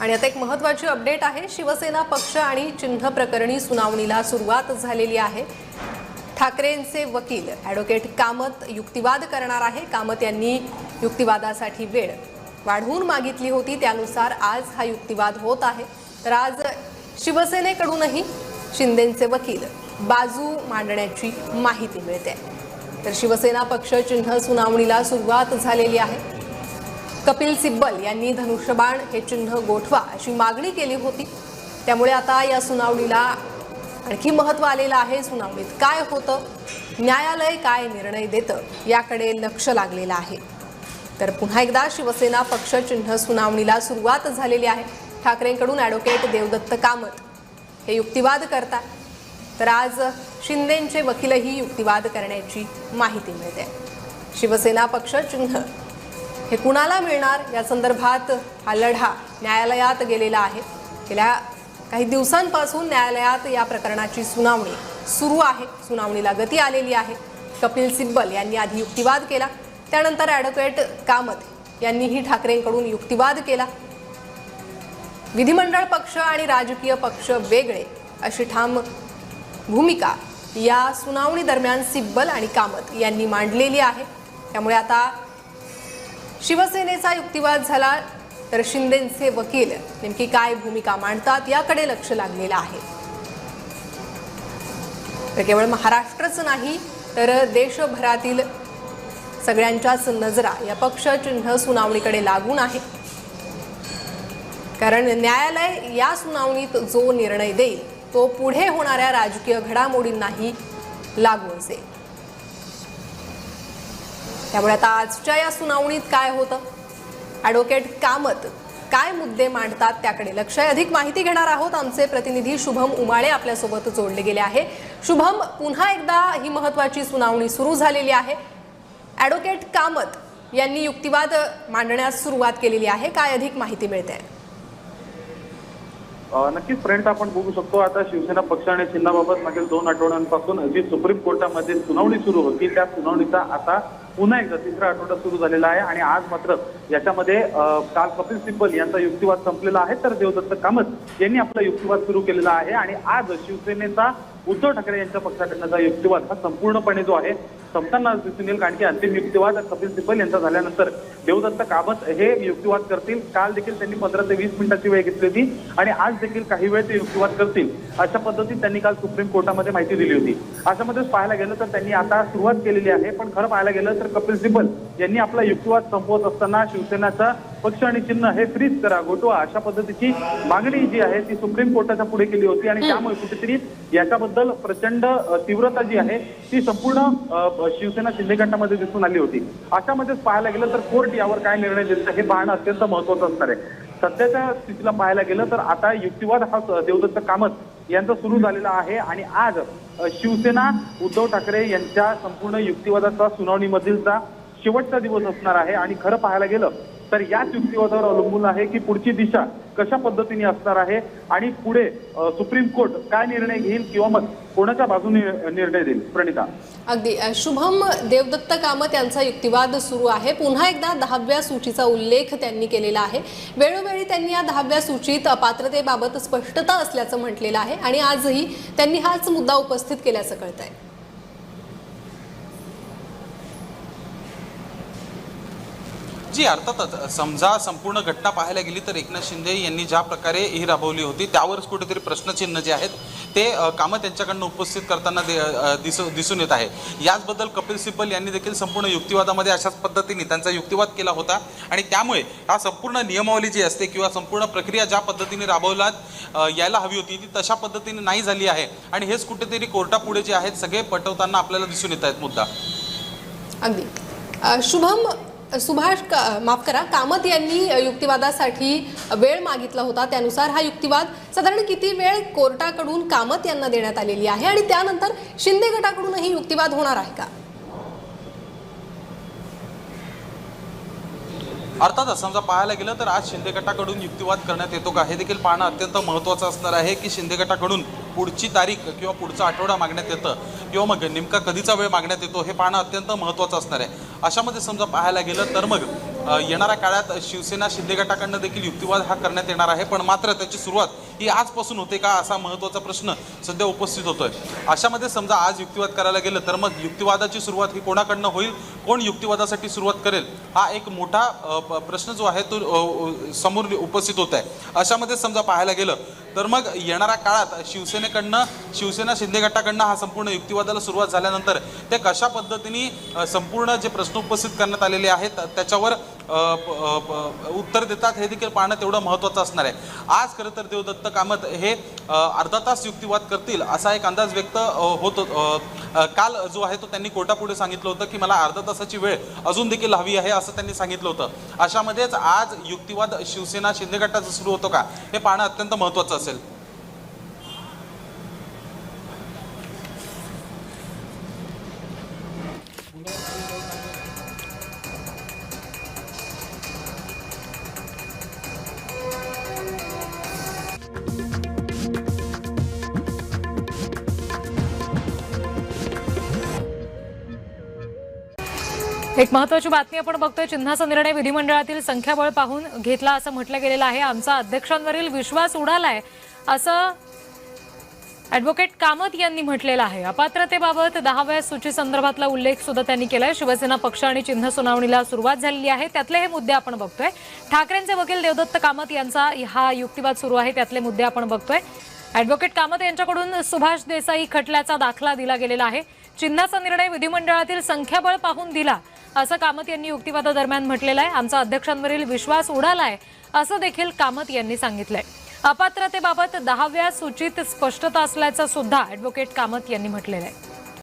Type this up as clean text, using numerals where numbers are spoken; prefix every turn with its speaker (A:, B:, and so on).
A: आणि आता एक महत्त्वाची अपडेट आहे। शिवसेना पक्ष आणि चिन्ह प्रकरणी सुनावणीला सुरुवात झालेली आहे। ठाकरेंचे वकील ॲडव्होकेट कामत युक्तिवाद करणार आहे। कामत यांनी युक्तिवादासाठी वेळ वाढवून मागितली होती, त्यानुसार आज हा युक्तिवाद होत आहे। तर आज शिवसेनेकडूनही शिंदेंचे वकील बाजू मांडण्याची माहिती मिळते। तर शिवसेना पक्ष चिन्ह सुनावणीला सुरुवात झालेली आहे। कपिल सिब्बल यांनी धनुष्यबाण हे चिन्ह गोठवा अशी मागणी केली होती, त्यामुळे आता या सुनावणीला आणखी महत्त्व आलेलं आहे। सुनावणीत काय होतं, न्यायालय काय निर्णय देतं याकडे लक्ष लागलेलं आहे। तर पुन्हा एकदा शिवसेना पक्ष चिन्ह सुनावणीला सुरुवात झालेली आहे। ठाकरेंकडून ॲडव्होकेट देवदत्त कामत हे युक्तिवाद करतात, तर आज शिंदेंचे वकीलही युक्तिवाद करण्याची माहिती मिळते। शिवसेना पक्ष चिन्ह हे कुणाला मिळणार या संदर्भात हा लढा न्यायालयात गेलेला आहे। गेल्या काही दिवसांपासून न्यायालयात या प्रकरणाची सुनावणी सुरू आहे। सुनावणीला गती आलेली आहे। कपिल सिब्बल यांनी आधी युक्तिवाद केला, त्यानंतर ॲडव्होकेट कामत यांनीही ठाकरेंकडून युक्तिवाद केला। विधिमंडळ पक्ष आणि राजकीय पक्ष वेगळे अशी ठाम भूमिका या सुनावणी दरम्यान सिब्बल आणि कामत यांनी मांडलेली आहे। त्यामुळे आता शिवसेनेचा युक्तिवाद झाला तर शिंदेंचे वकील नेमकी काय भूमिका मांडतात याकडे लक्ष लागलेलं आहे। तर केवळ महाराष्ट्रच नाही तर देशभरातील सगळ्यांच्याच नजरा या पक्ष चिन्ह सुनावणीकडे लागून आहे, कारण न्यायालय या सुनावणीत जो निर्णय देईल तो पुढे होणाऱ्या राजकीय घडामोडींनाही लागू असेल। त्यामुळे आता आजच्या या सुनावणीत काय होतं, ॲडव्होकेट कामत काय मुद्दे मांडतात त्याकडे लक्ष आहे। अधिक माहिती घेणार आहोत। आमचे प्रतिनिधी शुभम उमाळे आपल्यासोबत जोडले गेले आहे। शुभम, पुन्हा एकदा ही महत्त्वाची सुनावणी सुरू झालेली आहे। ॲडव्होकेट कामत यांनी युक्तिवाद मांडण्यास सुरुवात केलेली आहे, काय अधिक माहिती मिळते?
B: नक्कीच फ्रेंड्स, आपण बघू शकतो आता शिवसेना पक्ष आणि चिन्हाबाबत मागील 2 आठवड्यांपासून जी सुप्रीम कोर्टामध्ये सुनावणी सुरू होती त्या सुनावणीचा आता पुन्हा एकदा तिसरा आठवडा सुरू झालेला आहे। आणि आज मात्र याच्यामध्ये काल कपिल सिब्बल यांचा युक्तिवाद संपलेला आहे, तर देवदत्त कामत यांनी आपला युक्तिवाद सुरू केलेला आहे। आणि आज शिवसेनेचा उद्धव ठाकरे यांच्या पक्षाकडूनचा युक्तिवाद हा संपूर्णपणे जो आहे संपताना दिसून येईल, कारण की अंतिम युक्तिवाद कपिल सिब्बल यांचा झाल्यानंतर देवदत्त कामत हे युक्तिवाद करतील। काल देखील त्यांनी 15 ते 20 मिनिटाची वेळ घेतली होती आणि आज देखील काही वेळ ते युक्तिवाद करतील अशा पद्धतीत त्यांनी काल सुप्रीम कोर्टामध्ये माहिती दिली होती। अशामध्येच पाहायला गेलं तर त्यांनी आता सुरुवात केलेली आहे, पण खरं पाहायला गेलं तर कपिल सिब्बल यांनी आपला युक्तिवाद संपवत असताना शिवसेनाचा पक्ष आणि चिन्ह हे फ्रीज करा, गोठवा अशा पद्धतीची मागणी जी आहे ती सुप्रीम कोर्टाच्या पुढे केली होती। आणि त्यामुळे कुठेतरी याच्याबद्दल प्रचंड तीव्रता जी आहे ती संपूर्ण शिवसेना शिंदे गटामध्ये दिसून आली होती। अशामध्येच पाहायला गेलं तर कोर्ट यावर काय निर्णय देतं हे पाहणं अत्यंत महत्त्वाचं असणार आहे। सध्याच्या स्थितीला पाहायला गेलं तर आता युक्तिवाद हा देवदत्त कामत यांचा सुरू झालेला आहे आणि आज शिवसेना उद्धव ठाकरे यांच्या संपूर्ण युक्तिवादाचा सुनावणीमधीलचा शेवटचा दिवस असणार आहे। आणि खरं पाहायला गेलं तर याच युक्तिवादावर अवलंबून आहे की पुढची दिशा कशा पद्धतीने असणार आहे आणि पुढे सुप्रीम कोर्ट काय निर्णय घेईल किंवा मग कोणाच्या बाजूने निर्णय देईल। प्रणिता,
A: अगदी शुभम, देवदत्त कामत यांचा युक्तिवाद सुरू आहे। पुन्हा एकदा 10व्या सूचीचा उल्लेख त्यांनी केलेला आहे। वेळोवेळी त्यांनी या 10व्या सूचीत अपात्रतेबाबत स्पष्टता असल्याचं म्हटलेलं आहे आणि आजही त्यांनी हाच मुद्दा उपस्थित केल्याचं कळतंय।
C: जी अर्थातच समजा संपूर्ण घटना पाहायला गेली तर एकनाथ शिंदे यांनी ज्या प्रकारे ही राबवली होती त्यावरच कुठेतरी प्रश्नचिन्ह जे आहेत ते कामत यांच्याकडनं उपस्थित करताना दिसून येत आहे। याचबद्दल कपिल सिब्बल यांनी देखील संपूर्ण युक्तिवादामध्ये अशाच पद्धतीने त्यांचा युक्तिवाद केला होता आणि त्यामुळे हा संपूर्ण नियमावली जी असते किंवा संपूर्ण प्रक्रिया ज्या पद्धतीने राबवण्यात यायला हवी होती ती तशा पद्धतीने नाही झाली आहे आणि हेच कुठेतरी कोर्टापुढे जे आहेत सगळे पटवताना आपल्याला दिसून येत आहेत मुद्दा।
A: अगदी शुभम, माफ करा, कामत यांनी युक्तिवादासाठी वेळ मागितला होता, त्यानुसार हा युक्तिवाद साधारण किती वेळ कोर्टाकडून कामत यांना देण्यात आलेली आहे आणि त्यानंतर शिंदे गटाकडूनही युक्तिवाद होणार आहे का?
C: अर्थातच समजा पाहायला गेलं तर आज शिंदे गटाकडून युक्तिवाद करण्यात येतो का हे देखील पाहणं अत्यंत महत्त्वाचं असणार आहे की शिंदे गटाकडून पुढची तारीख किंवा पुढचा आठवडा मागण्यात येतं किंवा मग नेमका कधीचा वेळ मागण्यात येतो हे पाहणं अत्यंत महत्त्वाचं असणार आहे। अशामध्ये समजा पाहायला गेलं तर मग येणाऱ्या काळात शिवसेना शिंदे गटाकडनं देखील युक्तिवाद हा करण्यात येणार आहे, पण मात्र त्याची सुरुवात ही आजपासून होते का असा महत्त्वाचा प्रश्न सध्या उपस्थित होतोय। अशामध्ये समजा आज युक्तिवाद करायला गेलं तर मग युक्तिवादाची सुरुवात ही कोणाकडनं होईल, कोण युक्तिवादासाठी सुरुवात करेल, हा एक मोठा प्रश्न जो आहे तो समोर उपस्थित होत आहे। अशामध्ये समजा पाहायला गेलं तर मग येणाऱ्या काळात शिवसेना शिंदे गटाकडनं हा संपूर्ण युक्तिवादाला सुरुवात झाल्यानंतर ते कशा पद्धतीने संपूर्ण जे प्रश्न उपस्थित करण्यात आलेले आहेत त्याच्यावर उत्तर देतात हे देखील पाहणं तेवढं महत्त्वाचं असणार आहे। आज खरं तर देवदत्त कामत हे अर्धा तास युक्तिवाद करतील असा एक अंदाज व्यक्त होतो। काल जो आहे तो त्यांनी कोर्टापुढे सांगितलं होतं की मला अर्धा तासाची वेळ अजून देखील हवी आहे असं त्यांनी सांगितलं होतं। अशामध्येच आज युक्तिवाद शिवसेना शिंदे गटाचा सुरू होतो का हे पाहणं अत्यंत महत्त्वाचं असेल।
D: एक महत्त्वाची बातमी आपण बघतोय। चिन्हाचा निर्णय विधिमंडळातील संख्याबळ पाहून घेतला असं म्हटलं गेलेलं आहे। आमचा अध्यक्षांवरील विश्वास उडालाय असं ॲडव्होकेट कामत यांनी म्हटलेलं आहे। अपात्रतेबाबत 10व्या सूची संदर्भातला उल्लेख सुद्धा त्यांनी केलाय। शिवसेना पक्ष आणि चिन्ह सुनावणीला सुरुवात झालेली आहे, त्यातले हे मुद्दे आपण बघतोय। ठाकरेंचे वकील देवदत्त कामत यांचा हा युक्तिवाद सुरू आहे, त्यातले मुद्दे आपण बघतोय। ॲडव्होकेट कामत यांच्याकडून सुभाष देसाई खटल्याचा दाखला दिला गेलेला आहे। चिन्हाचा निर्णय विधिमंडळातील संख्याबळ पाहून दिला असं कामत यांनी युक्तिवादादरम्यान म्हटलेलं आहे। आमचा अध्यक्षांवरील विश्वास उडालाय असं देखील कामत यांनी सांगितलंय। अपात्रतेबाबत 10व्या सूचीत स्पष्टता असल्याचं सुद्धा ॲडव्होकेट कामत यांनी म्हटलेलं आहे।